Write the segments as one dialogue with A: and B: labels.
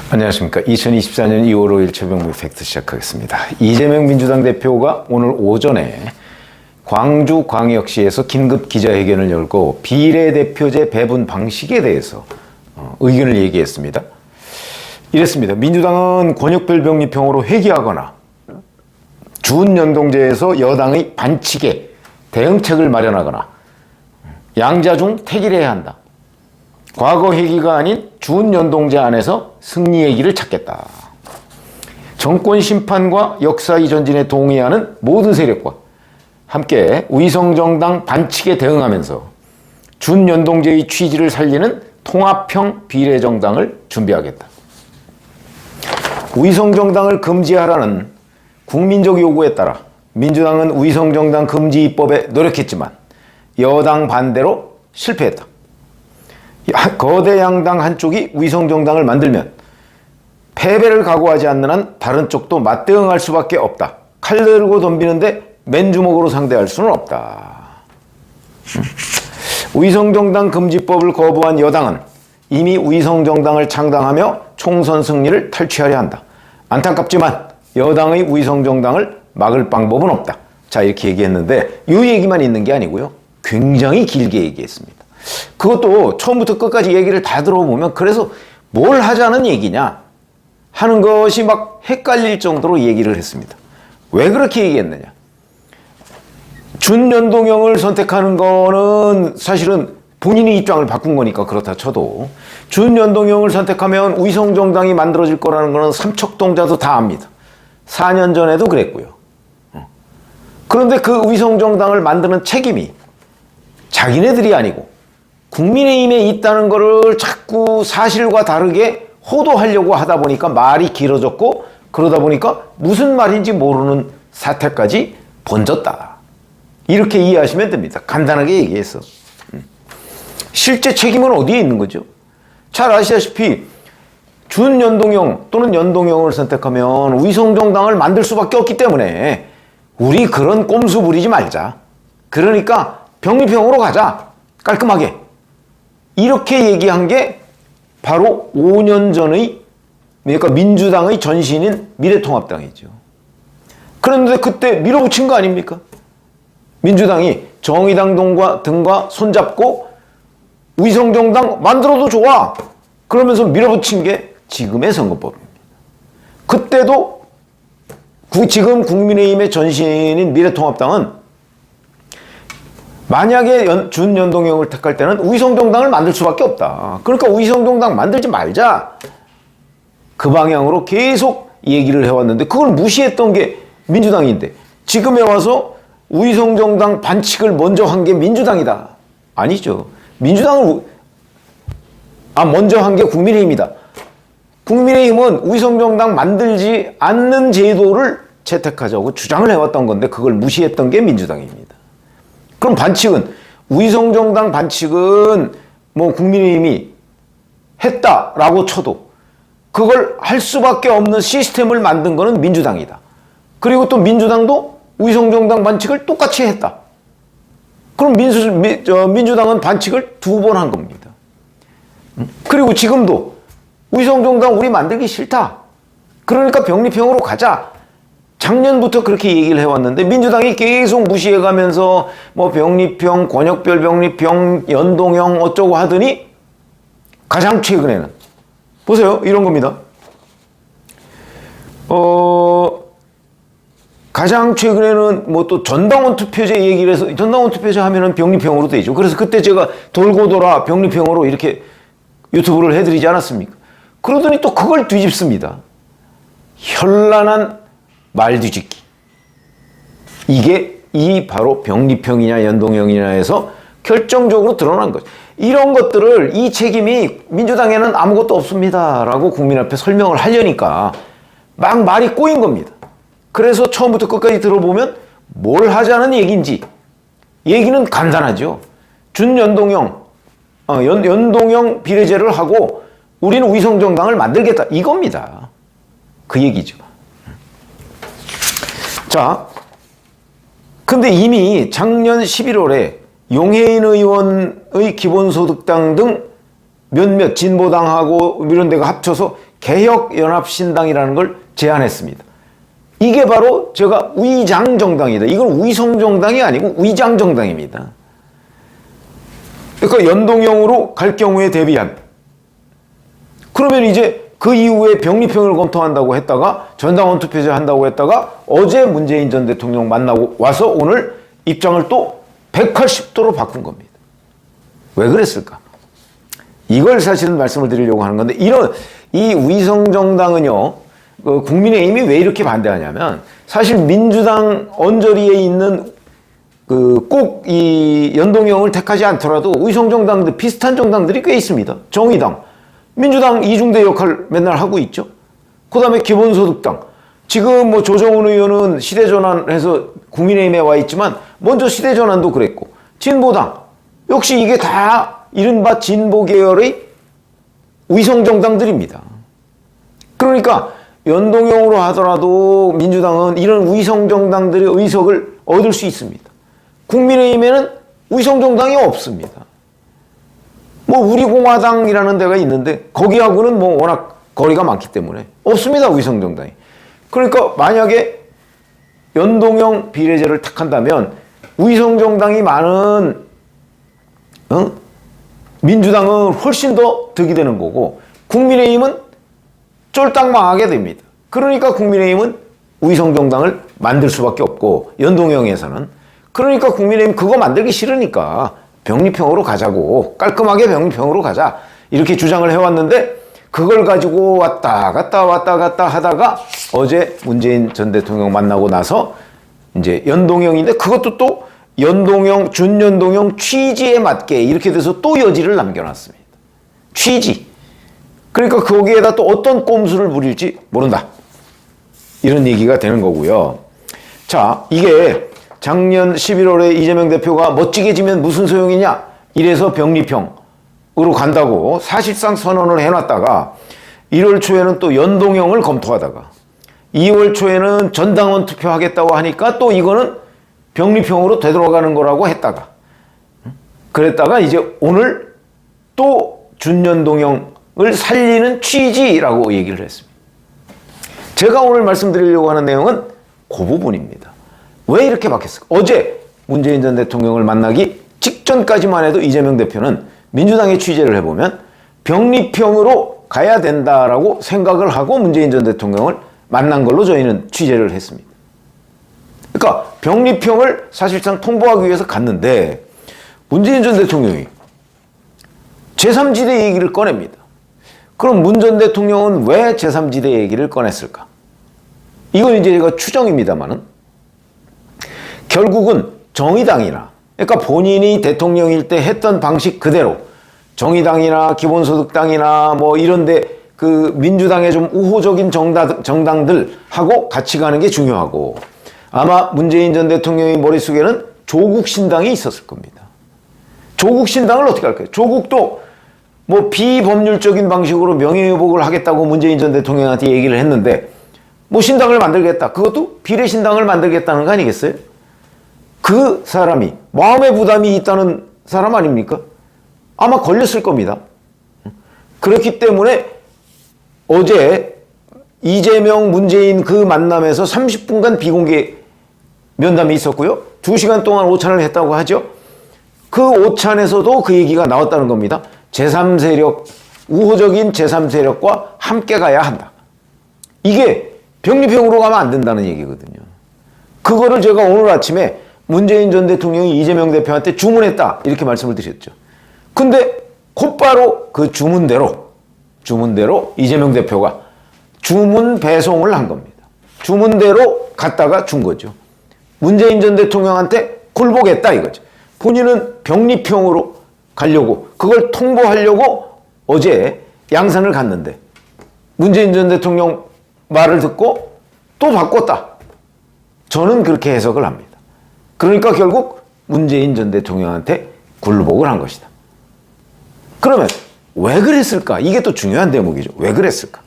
A: 안녕하십니까. 2024년 2월 5일 최병무 팩트 시작하겠습니다. 이재명 민주당 대표가 오늘 오전에 광주광역시에서 긴급 기자회견을 열고 비례대표제 배분 방식에 대해서 의견을 얘기했습니다. 이랬습니다. 민주당은 권역별 병립형으로 회귀하거나 준연동제에서 여당의 반칙에 대응책을 마련하거나 양자중 택일해야 한다. 과거 회기가 아닌 준연동제 안에서 승리의 길을 찾겠다. 정권 심판과 역사의 전진에 동의하는 모든 세력과 함께 위성정당 반칙에 대응하면서 준연동제의 취지를 살리는 통합형 비례정당을 준비하겠다. 위성정당을 금지하라는 국민적 요구에 따라 민주당은 위성정당 금지 입법에 노력했지만 여당 반대로 실패했다. 거대 양당 한쪽이 위성정당을 만들면 패배를 각오하지 않는 한 다른 쪽도 맞대응할 수밖에 없다. 칼 들고 덤비는데 맨주먹으로 상대할 수는 없다. 위성정당 금지법을 거부한 여당은 이미 위성정당을 창당하며 총선 승리를 탈취하려 한다. 안타깝지만 여당의 위성정당을 막을 방법은 없다. 자, 이렇게 얘기했는데 이 얘기만 있는 게 아니고요. 굉장히 길게 얘기했습니다. 그것도 처음부터 끝까지 얘기를 다 들어보면 그래서 뭘 하자는 얘기냐 하는 것이 막 헷갈릴 정도로 얘기를 했습니다. 왜 그렇게 얘기했느냐. 준연동형을 선택하는 거는 사실은 본인의 입장을 바꾼 거니까 그렇다 쳐도 준연동형을 선택하면 위성정당이 만들어질 거라는 거는 삼척동자도 다 압니다. 4년 전에도 그랬고요. 그런데 그 위성정당을 만드는 책임이 자기네들이 아니고 국민의힘에 있다는 거를 자꾸 사실과 다르게 호도하려고 하다 보니까 말이 길어졌고 그러다 보니까 무슨 말인지 모르는 사태까지 번졌다. 이렇게 이해하시면 됩니다. 간단하게 얘기해서. 실제 책임은 어디에 있는 거죠? 잘 아시다시피 준연동형 또는 연동형을 선택하면 위성정당을 만들 수밖에 없기 때문에 우리 그런 꼼수 부리지 말자. 그러니까 병립형으로 가자. 깔끔하게. 이렇게 얘기한 게 바로 5년 전의 그러니까 민주당의 전신인 미래통합당이죠. 그런데 그때 밀어붙인 거 아닙니까? 민주당이 정의당 등과 손잡고 위성정당 만들어도 좋아. 그러면서 밀어붙인 게 지금의 선거법입니다. 그때도 지금 국민의힘의 전신인 미래통합당은 만약에 준연동형을 택할 때는 위성정당을 만들 수밖에 없다. 그러니까 위성정당 만들지 말자. 그 방향으로 계속 얘기를 해왔는데 그걸 무시했던 게 민주당인데 지금에 와서 위성정당 반칙을 먼저 한 게 민주당이다. 아니죠. 민주당을 먼저 한 게 국민의힘이다. 국민의힘은 위성정당 만들지 않는 제도를 채택하자고 주장을 해왔던 건데 그걸 무시했던 게 민주당입니다. 그럼 반칙은 위성정당 반칙은 뭐 국민의힘이 했다라고 쳐도 그걸 할 수밖에 없는 시스템을 만든 거는 민주당이다. 그리고 또 민주당도 위성정당 반칙을 똑같이 했다. 그럼 민주당은 반칙을 2번 한 겁니다. 그리고 지금도 위성정당 우리 만들기 싫다. 그러니까 병립형으로 가자. 작년부터 그렇게 얘기를 해왔는데 민주당이 계속 무시해가면서 뭐 병립형, 권역별 병립형, 연동형 어쩌고 하더니 가장 최근에는 보세요. 이런 겁니다. 가장 최근에는 뭐 또 전당원 투표제 얘기를 해서 전당원 투표제 하면은 병립형으로 되죠. 그래서 그때 제가 돌고 돌아 병립형으로 이렇게 유튜브를 해드리지 않았습니까? 그러더니 또 그걸 뒤집습니다. 현란한 말 뒤집기. 이게 바로 병립형이냐 연동형이냐 해서 결정적으로 드러난 거죠. 이런 것들을 이 책임이 민주당에는 아무것도 없습니다 라고 국민 앞에 설명을 하려니까 막 말이 꼬인 겁니다. 그래서 처음부터 끝까지 들어보면 뭘 하자는 얘기인지 얘기는 간단하죠. 준연동형 연동형 비례제를 하고 우리는 위성정당을 만들겠다 이겁니다. 그 얘기죠. 자, 근데 이미 작년 11월에 용해인 의원의 기본소득당 등 몇몇 진보당하고 이런 데가 합쳐서 개혁연합신당이라는 걸 제안했습니다. 이게 바로 제가 위장정당이다. 이건 위성정당이 아니고 위장정당입니다. 그러니까 연동형으로 갈 경우에 대비한. 그러면 이제 그 이후에 병리평을 검토한다고 했다가 전당원 투표제 한다고 했다가 어제 문재인 전 대통령 만나고 와서 오늘 입장을 또 180도로 바꾼 겁니다. 왜 그랬을까? 이걸 사실은 말씀을 드리려고 하는 건데, 이 위성정당은요, 국민의힘이 왜 이렇게 반대하냐면, 사실 민주당 언저리에 있는 꼭 이 연동형을 택하지 않더라도 위성정당들, 비슷한 정당들이 꽤 있습니다. 정의당, 민주당 이중대 역할 맨날 하고 있죠. 그 다음에 기본소득당. 지금 뭐 조정훈 의원은 시대전환해서 국민의힘에 와 있지만, 먼저 시대전환도 그랬고, 진보당. 역시 이게 다 이른바 진보 계열의 위성정당들입니다. 그러니까 연동형으로 하더라도 민주당은 이런 위성정당들의 의석을 얻을 수 있습니다. 국민의힘에는 위성정당이 없습니다. 뭐 우리공화당이라는 데가 있는데 거기하고는 뭐 워낙 거리가 많기 때문에 없습니다. 위성정당이. 그러니까 만약에 연동형 비례제를 택한다면 위성정당이 많은 민주당은 훨씬 더 득이 되는 거고 국민의힘은 쫄딱 망하게 됩니다. 그러니까 국민의힘은 위성정당을 만들 수밖에 없고 연동형에서는. 그러니까 국민의힘 그거 만들기 싫으니까 병리평으로 가자고, 깔끔하게 병리평으로 가자 이렇게 주장을 해왔는데 그걸 가지고 왔다 갔다 하다가 어제 문재인 전 대통령 만나고 나서 이제 연동형인데 그것도 또 연동형, 준연동형 취지에 맞게 이렇게 돼서 또 여지를 남겨놨습니다. 취지. 그러니까 거기에다 또 어떤 꼼수를 부릴지 모른다. 이런 얘기가 되는 거고요. 자, 이게 작년 11월에 이재명 대표가 멋지게 지면 무슨 소용이냐? 이래서 병리평으로 간다고 사실상 선언을 해놨다가 1월 초에는 또 연동형을 검토하다가 2월 초에는 전당원 투표하겠다고 하니까 또 이거는 병리평으로 되돌아가는 거라고 했다가 그랬다가 이제 오늘 또 준연동형을 살리는 취지라고 얘기를 했습니다. 제가 오늘 말씀드리려고 하는 내용은 그 부분입니다. 왜 이렇게 바뀌었을까? 어제 문재인 전 대통령을 만나기 직전까지만 해도 이재명 대표는 민주당의 취재를 해보면 병리평으로 가야 된다라고 생각을 하고 문재인 전 대통령을 만난 걸로 저희는 취재를 했습니다. 그러니까 병리평을 사실상 통보하기 위해서 갔는데 문재인 전 대통령이 제3지대 얘기를 꺼냅니다. 그럼 문 전 대통령은 왜 제3지대 얘기를 꺼냈을까? 이건 이제 제가 추정입니다만은 결국은 정의당이나 그러니까 본인이 대통령일 때 했던 방식 그대로 정의당이나 기본소득당이나 뭐 이런데 그 민주당의 좀 우호적인 정당들하고 같이 가는 게 중요하고 아마 문재인 전 대통령의 머릿속에는 조국신당이 있었을 겁니다. 조국신당을 어떻게 할까요? 조국도 뭐 비법률적인 방식으로 명예회복을 하겠다고 문재인 전 대통령한테 얘기를 했는데 뭐 신당을 만들겠다. 그것도 비례신당을 만들겠다는 거 아니겠어요? 그 사람이 마음의 부담이 있다는 사람 아닙니까? 아마 걸렸을 겁니다. 그렇기 때문에 어제 이재명, 문재인 그 만남에서 30분간 비공개 면담이 있었고요. 2시간 동안 오찬을 했다고 하죠. 그 오찬에서도 그 얘기가 나왔다는 겁니다. 제3세력, 우호적인 제3세력과 함께 가야 한다. 이게 병리평으로 가면 안 된다는 얘기거든요. 그거를 제가 오늘 아침에 문재인 전 대통령이 이재명 대표한테 주문했다. 이렇게 말씀을 드렸죠. 근데 곧바로 그 주문대로 이재명 대표가 주문 배송을 한 겁니다. 주문대로 갔다가 준 거죠. 문재인 전 대통령한테 굴복했다 이거죠. 본인은 병리평으로 가려고 그걸 통보하려고 어제 양산을 갔는데 문재인 전 대통령 말을 듣고 또 바꿨다. 저는 그렇게 해석을 합니다. 그러니까 결국 문재인 전 대통령한테 굴복을 한 것이다. 그러면 왜 그랬을까? 이게 또 중요한 대목이죠. 왜 그랬을까?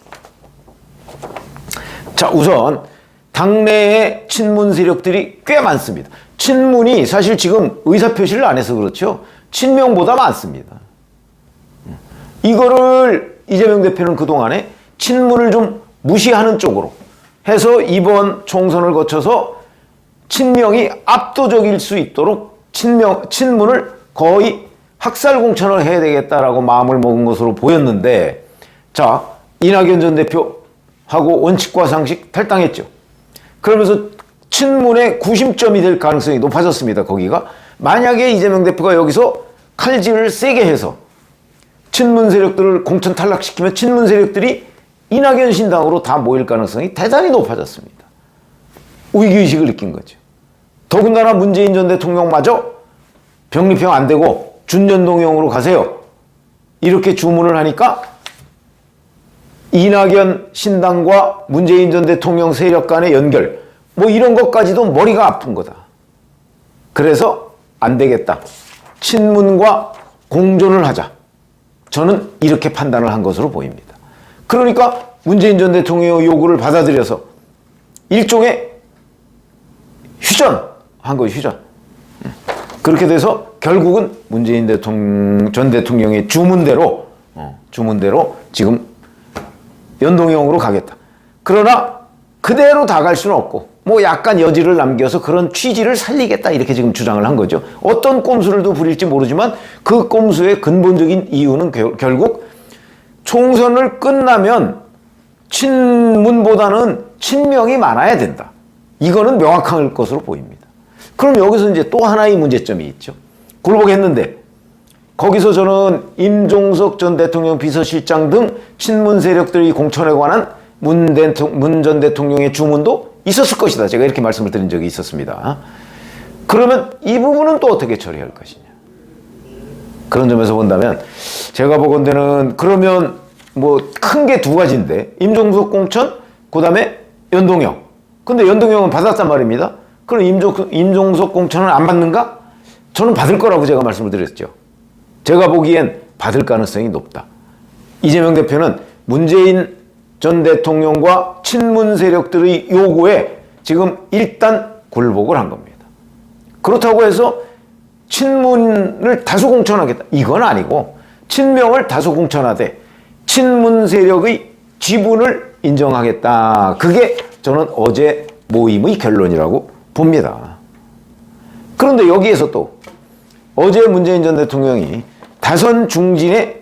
A: 자, 우선 당내에 친문 세력들이 꽤 많습니다. 친문이 사실 지금 의사표시를 안 해서 그렇죠. 친명보다 많습니다. 이거를 이재명 대표는 그동안에 친문을 좀 무시하는 쪽으로 해서 이번 총선을 거쳐서 친명이 압도적일 수 있도록 친문을 거의 학살 공천을 해야 되겠다라고 마음을 먹은 것으로 보였는데, 자, 이낙연 전 대표하고 원칙과 상식 탈당했죠. 그러면서 친문의 구심점이 될 가능성이 높아졌습니다. 거기가 만약에 이재명 대표가 여기서 칼질을 세게 해서 친문 세력들을 공천 탈락시키면 친문 세력들이 이낙연 신당으로 다 모일 가능성이 대단히 높아졌습니다. 위기의식을 느낀 거죠. 더군다나 문재인 전 대통령마저 병립형 안 되고 준연동형으로 가세요, 이렇게 주문을 하니까 이낙연 신당과 문재인 전 대통령 세력 간의 연결, 뭐 이런 것까지도 머리가 아픈 거다. 그래서 안 되겠다, 친문과 공존을 하자, 저는 이렇게 판단을 한 것으로 보입니다. 그러니까 문재인 전 대통령의 요구를 받아들여서 일종의 휴전한 거예요. 휴전. 그렇게 돼서 결국은 문재인 전 대통령의 주문대로 지금 연동형으로 가겠다. 그러나 그대로 다 갈 수는 없고 뭐 약간 여지를 남겨서 그런 취지를 살리겠다, 이렇게 지금 주장을 한 거죠. 어떤 꼼수를 또 부릴지 모르지만 그 꼼수의 근본적인 이유는 결국 총선을 끝나면 친문보다는 친명이 많아야 된다, 이거는 명확할 것으로 보입니다. 그럼 여기서 이제 또 하나의 문제점이 있죠. 굴복했는데 거기서 저는 임종석 전 대통령 비서실장 등 친문 세력들이 공천에 관한 문 전 대통령의 주문도 있었을 것이다, 제가 이렇게 말씀을 드린 적이 있었습니다. 그러면 이 부분은 또 어떻게 처리할 것이냐, 그런 점에서 본다면 제가 보건대는 그러면 뭐 큰 게 두 가지인데, 임종석 공천, 그 다음에 연동형. 근데 연동형은 받았단 말입니다. 그럼 임종석 공천은 안 받는가? 저는 받을 거라고 제가 말씀을 드렸죠. 제가 보기엔 받을 가능성이 높다. 이재명 대표는 문재인 전 대통령과 친문 세력들의 요구에 지금 일단 굴복을 한 겁니다. 그렇다고 해서 친문을 다수 공천하겠다, 이건 아니고 친명을 다수 공천하되 친문 세력의 지분을 인정하겠다, 그게 저는 어제 모임의 결론이라고 봅니다. 그런데 여기에서 또 어제 문재인 전 대통령이 다선 중진이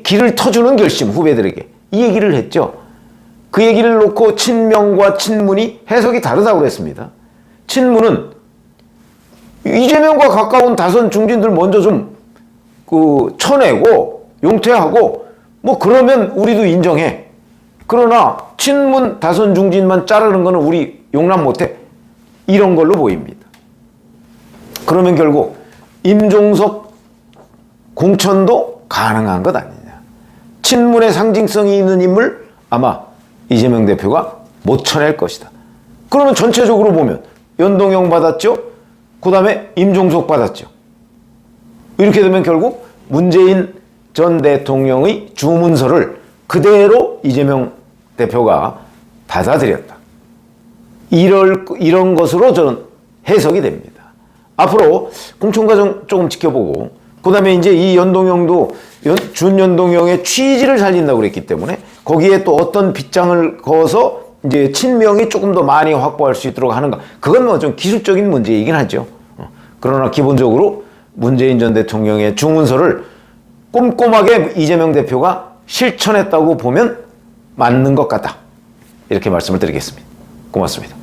A: 길을 터주는 결심, 후배들에게 이 얘기를 했죠. 그 얘기를 놓고 친명과 친문이 해석이 다르다고 그랬습니다. 친문은 이재명과 가까운 다선 중진들 먼저 좀 쳐내고 용퇴하고 뭐 그러면 우리도 인정해. 그러나 친문 다선 중진만 자르는 거는 우리 용납 못해, 이런 걸로 보입니다. 그러면 결국 임종석 공천도 가능한 것 아니냐. 친문의 상징성이 있는 인물 아마 이재명 대표가 못 쳐낼 것이다. 그러면 전체적으로 보면 연동형 받았죠. 그 다음에 임종석 받았죠. 이렇게 되면 결국 문재인 전 대통령의 주문서를 그대로 이재명 대표가 받아들였다, 이런 것으로 저는 해석이 됩니다. 앞으로 공천 과정 조금 지켜보고, 그 다음에 이제 이 연동형도 준연동형의 취지를 살린다고 그랬기 때문에 거기에 또 어떤 빗장을 그어서 이제 친명이 조금 더 많이 확보할 수 있도록 하는가, 그건 뭐 좀 기술적인 문제이긴 하죠. 그러나 기본적으로 문재인 전 대통령의 주문서를 꼼꼼하게 이재명 대표가 실천했다고 보면 맞는 것 같다, 이렇게 말씀을 드리겠습니다. 고맙습니다.